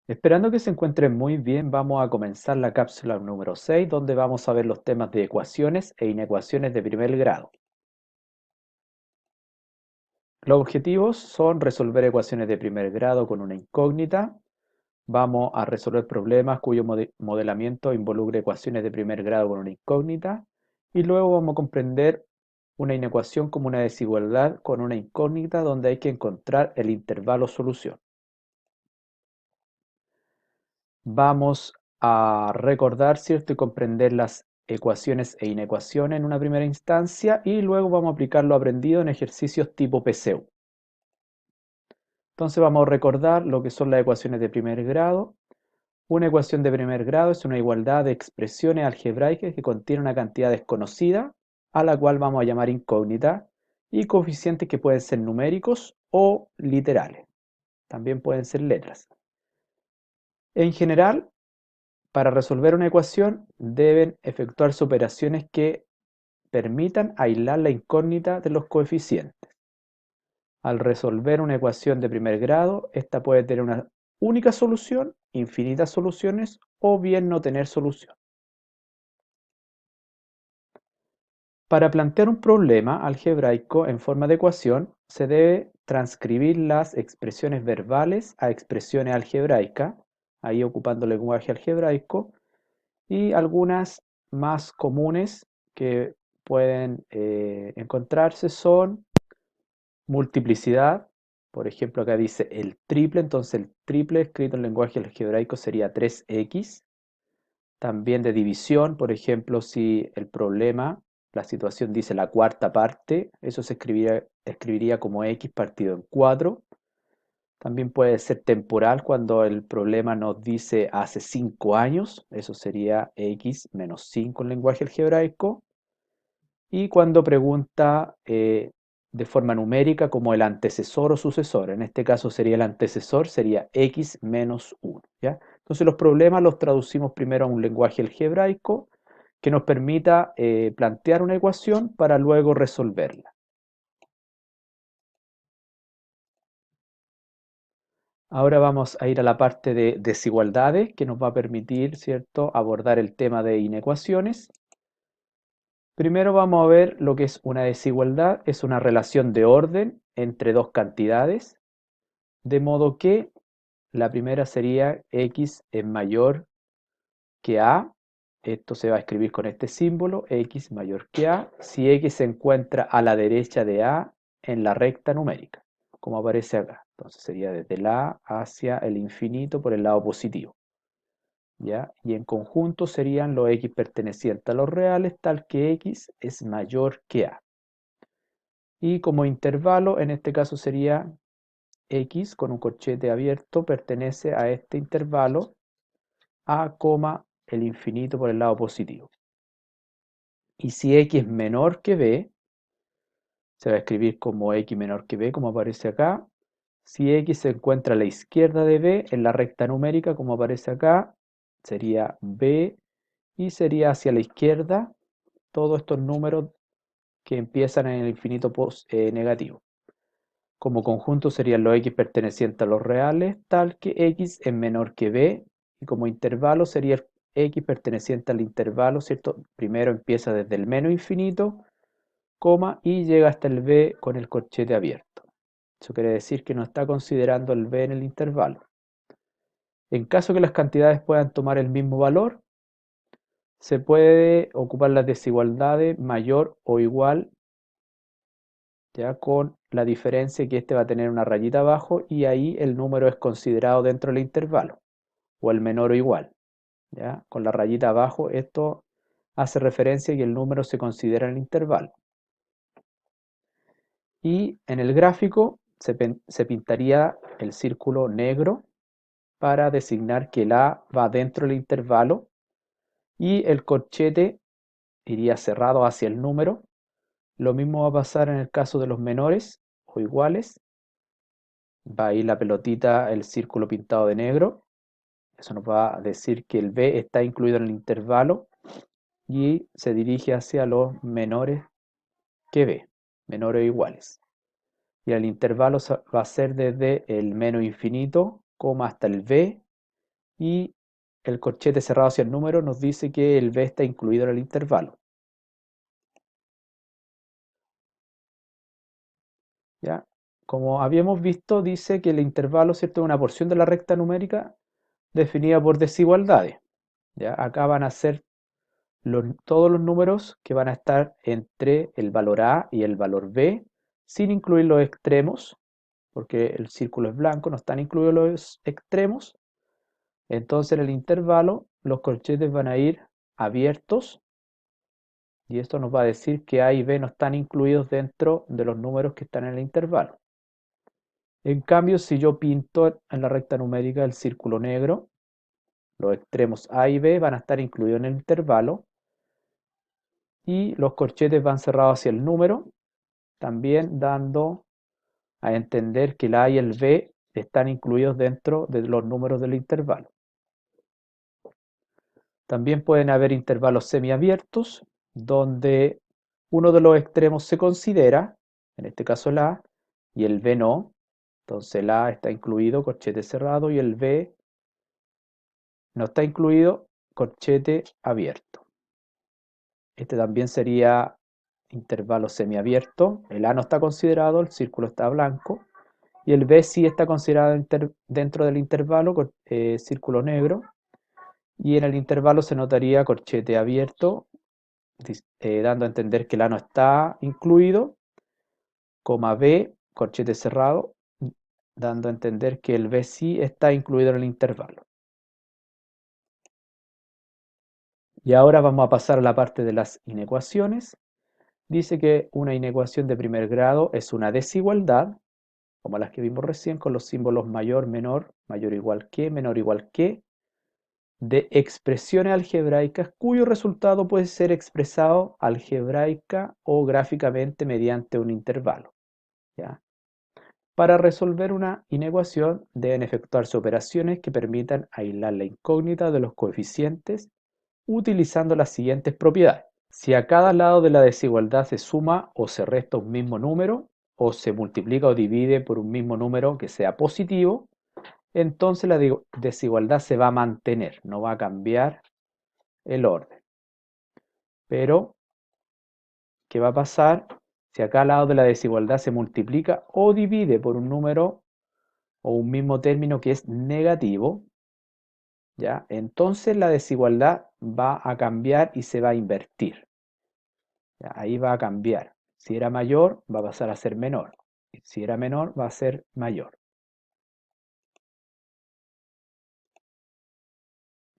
Esperando que se encuentren muy bien, vamos a comenzar la cápsula número 6, donde vamos a ver los temas de ecuaciones e inecuaciones de primer grado. Los objetivos son resolver ecuaciones de primer grado con una incógnita. Vamos a resolver problemas cuyo modelamiento involucre ecuaciones de primer grado con una incógnita. Y luego vamos a comprender una inecuación como una desigualdad con una incógnita donde hay que encontrar el intervalo solución. Vamos a recordar, ¿cierto? Y comprender las ecuaciones e inecuaciones en una primera instancia y luego vamos a aplicar lo aprendido en ejercicios tipo PSEU. Entonces vamos a recordar lo que son las ecuaciones de primer grado. Una ecuación de primer grado es una igualdad de expresiones algebraicas que contiene una cantidad desconocida, a la cual vamos a llamar incógnita, y coeficientes que pueden ser numéricos o literales. También pueden ser letras. En general, para resolver una ecuación deben efectuarse operaciones que permitan aislar la incógnita de los coeficientes. Al resolver una ecuación de primer grado, esta puede tener una única solución, infinitas soluciones o bien no tener solución. Para plantear un problema algebraico en forma de ecuación, se debe transcribir las expresiones verbales a expresiones algebraicas, ahí ocupando el lenguaje algebraico, y algunas más comunes que pueden encontrarse son multiplicidad. Por ejemplo, acá dice el triple, entonces el triple escrito en lenguaje algebraico sería 3x. También de división, por ejemplo, si el problema, la situación dice la cuarta parte, eso se escribiría como x partido en 4. También puede ser temporal cuando el problema nos dice hace 5 años, eso sería x menos 5 en lenguaje algebraico. Y cuando pregunta de forma numérica como el antecesor o sucesor, en este caso sería el antecesor, sería x menos 1, ¿ya? Entonces los problemas los traducimos primero a un lenguaje algebraico que nos permita plantear una ecuación para luego resolverla. Ahora vamos a ir a la parte de desigualdades que nos va a permitir, ¿cierto?, abordar el tema de inecuaciones. Primero vamos a ver lo que es una desigualdad. Es una relación de orden entre dos cantidades, de modo que la primera sería x es mayor que a. Esto se va a escribir con este símbolo, x mayor que a, si x se encuentra a la derecha de a en la recta numérica, como aparece acá. Entonces sería desde la a hacia el infinito por el lado positivo, ¿ya? Y en conjunto serían los x pertenecientes a los reales, tal que x es mayor que a. Y como intervalo, en este caso sería x con un corchete abierto, pertenece a este intervalo a, el infinito por el lado positivo. Y si x es menor que b, se va a escribir como x menor que b, como aparece acá. Si x se encuentra a la izquierda de b, en la recta numérica, como aparece acá, sería b, y sería hacia la izquierda todos estos números que empiezan en el infinito negativo. Como conjunto serían los x pertenecientes a los reales, tal que x es menor que b, y como intervalo sería el x perteneciente al intervalo, ¿cierto? Primero empieza desde el menos infinito, coma, y llega hasta el b con el corchete abierto. Eso quiere decir que no está considerando el b en el intervalo. En caso que las cantidades puedan tomar el mismo valor, se puede ocupar las desigualdades mayor o igual, ya con la diferencia que este va a tener una rayita abajo y ahí el número es considerado dentro del intervalo, o el menor o igual, ya con la rayita abajo esto hace referencia a que el número se considera en el intervalo. Y en el gráfico se pintaría el círculo negro para designar que el A va dentro del intervalo y el corchete iría cerrado hacia el número. Lo mismo va a pasar en el caso de los menores o iguales. Va a ir la pelotita, el círculo pintado de negro. Eso nos va a decir que el B está incluido en el intervalo y se dirige hacia los menores que B, menores o iguales. Y el intervalo va a ser desde el menos infinito, hasta el B, y el corchete cerrado hacia el número nos dice que el b está incluido en el intervalo. ¿Ya? Como habíamos visto, dice que el intervalo, ¿cierto?, es una porción de la recta numérica definida por desigualdades. ¿Ya? Acá van a ser todos los números que van a estar entre el valor A y el valor B, sin incluir los extremos, porque el círculo es blanco, no están incluidos los extremos. Entonces en el intervalo los corchetes van a ir abiertos y esto nos va a decir que A y B no están incluidos dentro de los números que están en el intervalo. En cambio, si yo pinto en la recta numérica el círculo negro, los extremos A y B van a estar incluidos en el intervalo y los corchetes van cerrados hacia el número, también dando a entender que el A y el B están incluidos dentro de los números del intervalo. También pueden haber intervalos semiabiertos, donde uno de los extremos se considera, en este caso el A, y el B no. Entonces el A está incluido, corchete cerrado, y el B no está incluido, corchete abierto. Este también sería intervalo semiabierto. El A no está considerado, el círculo está blanco. Y el B sí está considerado dentro del intervalo, círculo negro. Y en el intervalo se notaría corchete abierto, dando a entender que el A no está incluido, coma B, corchete cerrado, dando a entender que el B sí está incluido en el intervalo. Y ahora vamos a pasar a la parte de las inecuaciones. Dice que una inecuación de primer grado es una desigualdad, como las que vimos recién, con los símbolos mayor, menor, mayor igual que, menor igual que, de expresiones algebraicas cuyo resultado puede ser expresado algebraica o gráficamente mediante un intervalo. ¿Ya? Para resolver una inecuación deben efectuarse operaciones que permitan aislar la incógnita de los coeficientes utilizando las siguientes propiedades. Si a cada lado de la desigualdad se suma o se resta un mismo número, o se multiplica o divide por un mismo número que sea positivo, entonces la desigualdad se va a mantener, no va a cambiar el orden. Pero, ¿qué va a pasar si a cada lado de la desigualdad se multiplica o divide por un número o un mismo término que es negativo? ¿Ya? Entonces la desigualdad va a cambiar y se va a invertir. ¿Ya? Ahí va a cambiar. Si era mayor, va a pasar a ser menor. Si era menor, va a ser mayor.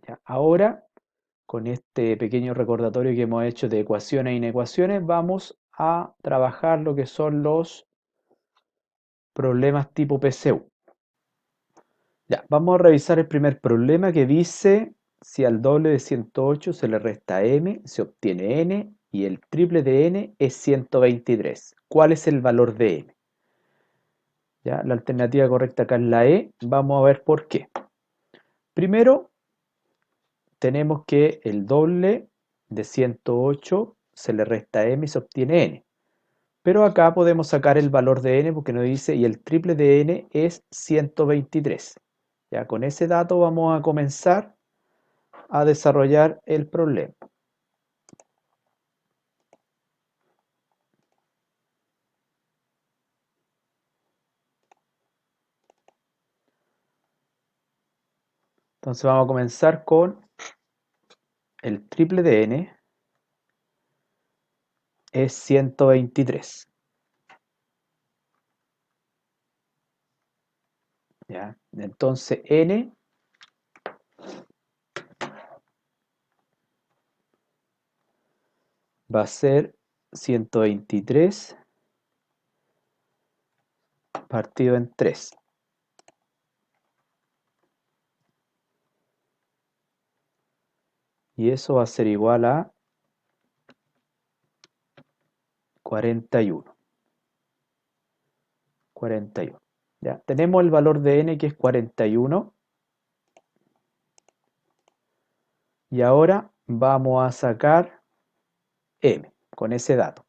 ¿Ya? Ahora, con este pequeño recordatorio que hemos hecho de ecuaciones e inecuaciones, vamos a trabajar lo que son los problemas tipo PCU. Ya, vamos a revisar el primer problema que dice si al doble de 108 se le resta m, se obtiene n y el triple de n es 123. ¿Cuál es el valor de n? ¿Ya? La alternativa correcta acá es la E. Vamos a ver por qué. Primero, tenemos que el doble de 108 se le resta m y se obtiene n. Pero acá podemos sacar el valor de n porque nos dice y el triple de n es 123. Ya con ese dato vamos a comenzar a desarrollar el problema. Entonces vamos a comenzar con el triple de n es 123. ¿Ya? Entonces n va a ser 123 partido en 3. Y eso va a ser igual a 41. 41. ¿Ya? Tenemos el valor de n que es 41. Y ahora vamos a sacar m con ese dato.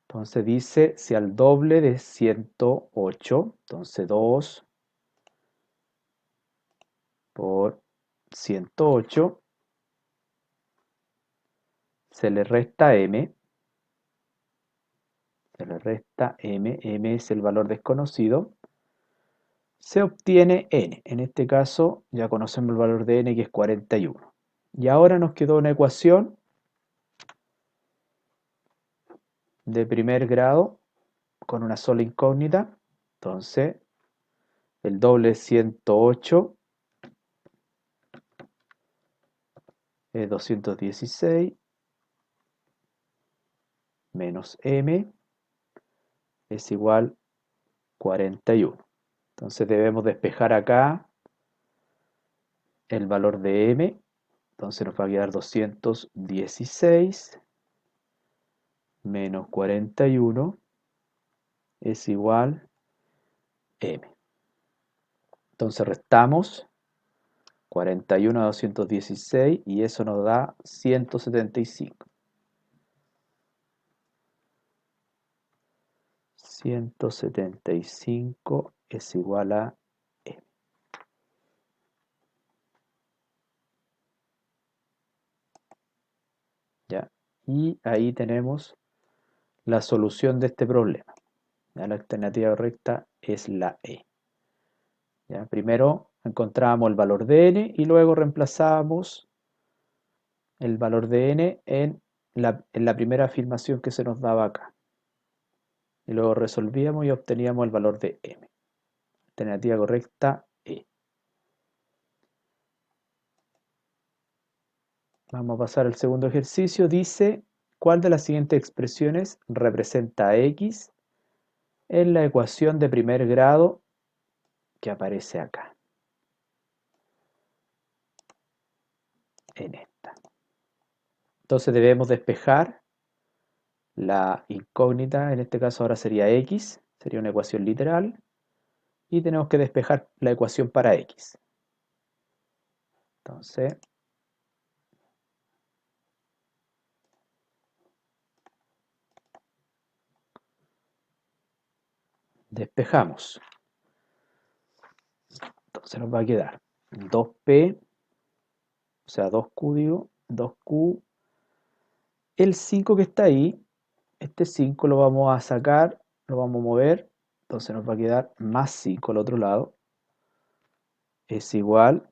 Entonces dice si al doble de 108, entonces 2 por 108 se le resta m, m es el valor desconocido, se obtiene n. En este caso ya conocemos el valor de n, que es 41. Y ahora nos quedó una ecuación de primer grado con una sola incógnita. Entonces, el doble de 108 es 216 menos m es igual 41. Entonces debemos despejar acá el valor de m. Entonces nos va a quedar 216 menos 41 es igual m. Entonces restamos 41 a 216 y eso nos da 175. 175 es igual a m. ¿Ya? Y ahí tenemos la solución de este problema. ¿Ya? La alternativa correcta es la E. ¿Ya? Primero encontramos el valor de n y luego reemplazamos el valor de n en la primera afirmación que se nos daba acá. Y luego resolvíamos y obteníamos el valor de m. Alternativa correcta, E. Vamos a pasar al segundo ejercicio. Dice, ¿cuál de las siguientes expresiones representa a x en la ecuación de primer grado que aparece acá? En esta. Entonces debemos despejar la incógnita, en este caso ahora sería x, sería una ecuación literal, y tenemos que despejar la ecuación para x. Entonces, despejamos. Entonces nos va a quedar 2p, o sea, 2q digo, 2q, el 5 que está ahí, este 5 lo vamos a sacar, lo vamos a mover, entonces nos va a quedar más 5 al otro lado, es igual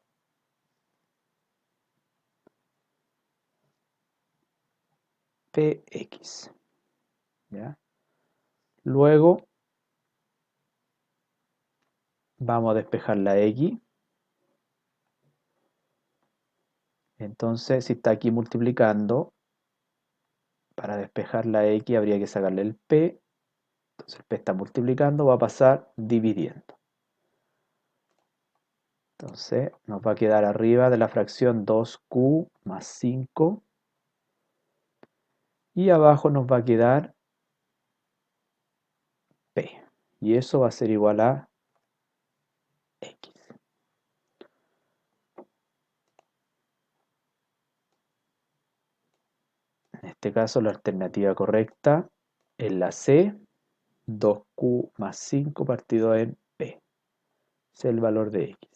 px. ¿Ya? Luego vamos a despejar la x. Entonces, si está aquí multiplicando, para despejar la x habría que sacarle el p. Entonces el p está multiplicando, va a pasar dividiendo. Entonces nos va a quedar arriba de la fracción 2q más 5. Y abajo nos va a quedar p. Y eso va a ser igual a x. En este caso la alternativa correcta es la C, 2q más 5 partido en p. Es el valor de x.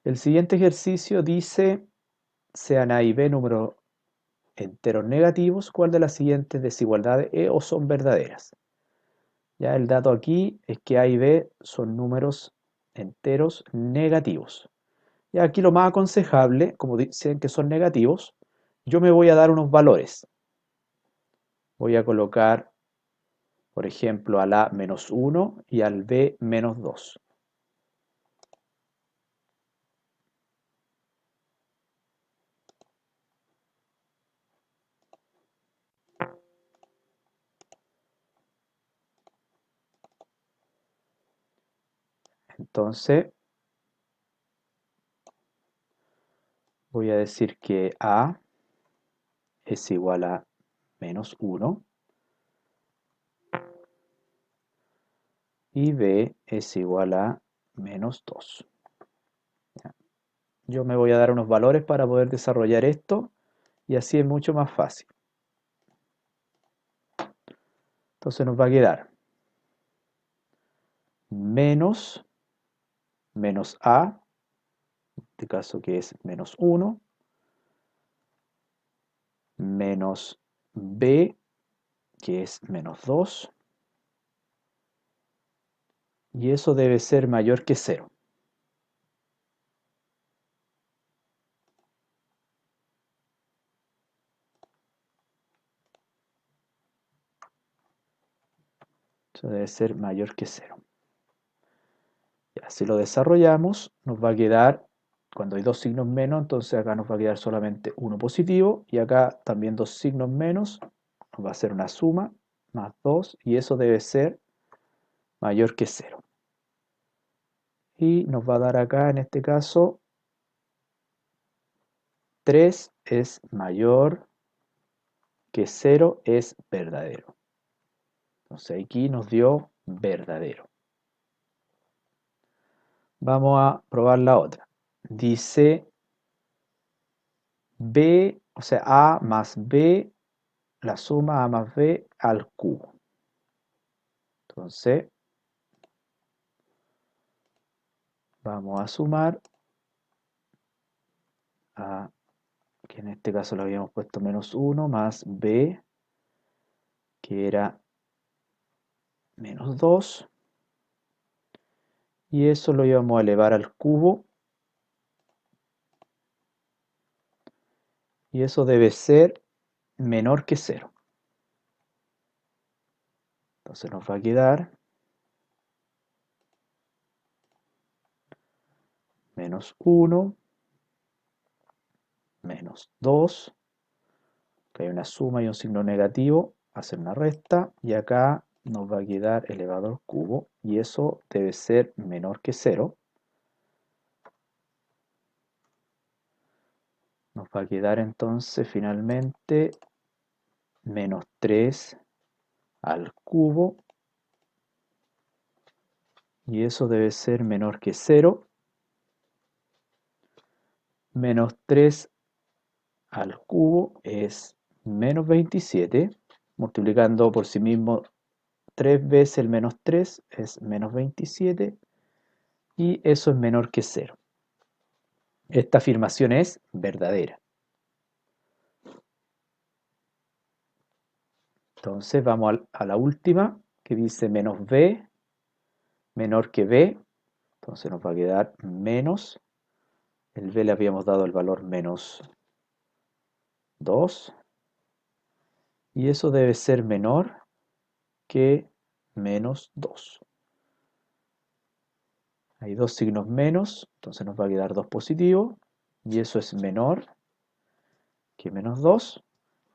El siguiente ejercicio dice, sean A y B números enteros negativos, ¿cuál de las siguientes desigualdades es o son verdaderas? Ya el dato aquí es que A y B son números enteros negativos. Y aquí lo más aconsejable, como dicen que son negativos, yo me voy a dar unos valores. Voy a colocar, por ejemplo, al A menos 1 y al B menos 2. Entonces, voy a decir que A es igual a menos 1 y B es igual a menos 2. Yo me voy a dar unos valores para poder desarrollar esto y así es mucho más fácil. Entonces nos va a quedar menos a, en este caso que es menos 1, menos b, que es menos 2, y eso debe ser mayor que 0. Eso debe ser mayor que 0. Ya, si lo desarrollamos, nos va a quedar, cuando hay dos signos menos, entonces acá nos va a quedar solamente uno positivo, y acá también dos signos menos, nos va a ser una suma, más 2, y eso debe ser mayor que 0. Y nos va a dar acá, en este caso, 3 es mayor que 0 es verdadero. Entonces aquí nos dio verdadero. Vamos a probar la otra. Dice b, o sea, a más b, la suma a más b al cubo. Entonces, vamos a sumar a, que en este caso lo habíamos puesto menos 1, más b, que era menos 2, y eso lo íbamos a elevar al cubo, y eso debe ser menor que 0. Entonces nos va a quedar menos 1, menos 2, que hay una suma y un signo negativo, hacer una resta, y acá nos va a quedar elevado al cubo, y eso debe ser menor que 0. Nos va a quedar entonces finalmente menos 3 al cubo, y eso debe ser menor que 0. Menos 3 al cubo es menos 27, multiplicando por sí mismo 3 veces el menos 3 es menos 27, y eso es menor que 0. Esta afirmación es verdadera. Entonces vamos a la última, que dice menos b menor que b. Entonces nos va a quedar menos, el b le habíamos dado el valor menos 2, y eso debe ser menor que menos 2. Hay dos signos menos, entonces nos va a quedar 2 positivo, y eso es menor que menos 2.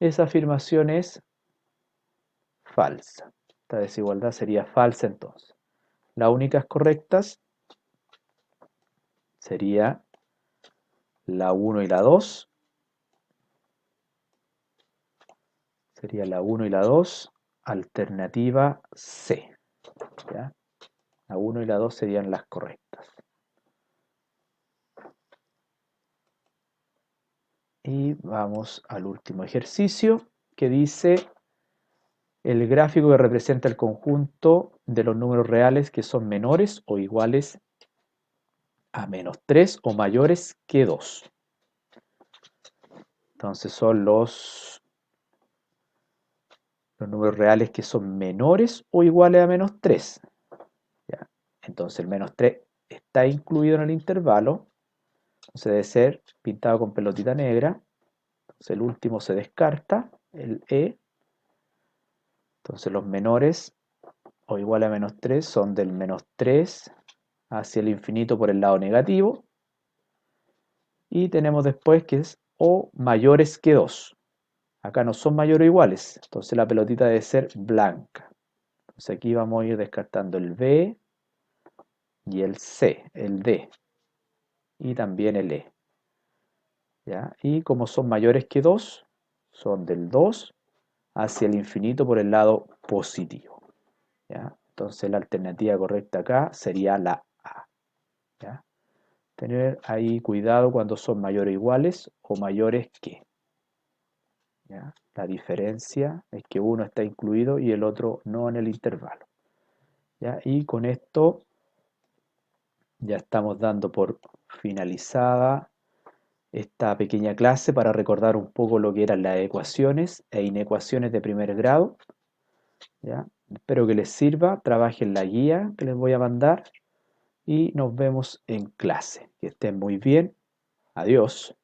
Esa afirmación es falsa. Esta desigualdad sería falsa entonces. Las únicas correctas sería la 1 y la 2. Sería la 1 y la 2, alternativa C. ¿Ya? La 1 y la 2 serían las correctas. Y vamos al último ejercicio, que dice el gráfico que representa el conjunto de los números reales que son menores o iguales a menos 3 o mayores que 2. Entonces son los números reales que son menores o iguales a menos 3. ¿Ya? Entonces el menos 3 está incluido en el intervalo, entonces debe ser pintado con pelotita negra. Entonces el último se descarta, el E. Entonces los menores o igual a menos 3 son del menos 3 hacia el infinito por el lado negativo. Y tenemos después que es o mayores que 2. Acá no son mayores o iguales, entonces la pelotita debe ser blanca. Entonces aquí vamos a ir descartando el B y el C, el D y también el E. ¿Ya? Y como son mayores que 2, son del 2 hacia el infinito por el lado positivo. ¿Ya? Entonces la alternativa correcta acá sería la A. ¿Ya? Tener ahí cuidado cuando son mayores o iguales o mayores que. ¿ya? La diferencia es que uno está incluido y el otro no en el intervalo, ¿ya? Y con esto ya estamos dando por finalizada esta pequeña clase para recordar un poco lo que eran las ecuaciones e inecuaciones de primer grado, ¿ya? Espero que les sirva, trabajen la guía que les voy a mandar y nos vemos en clase. Que estén muy bien. Adiós.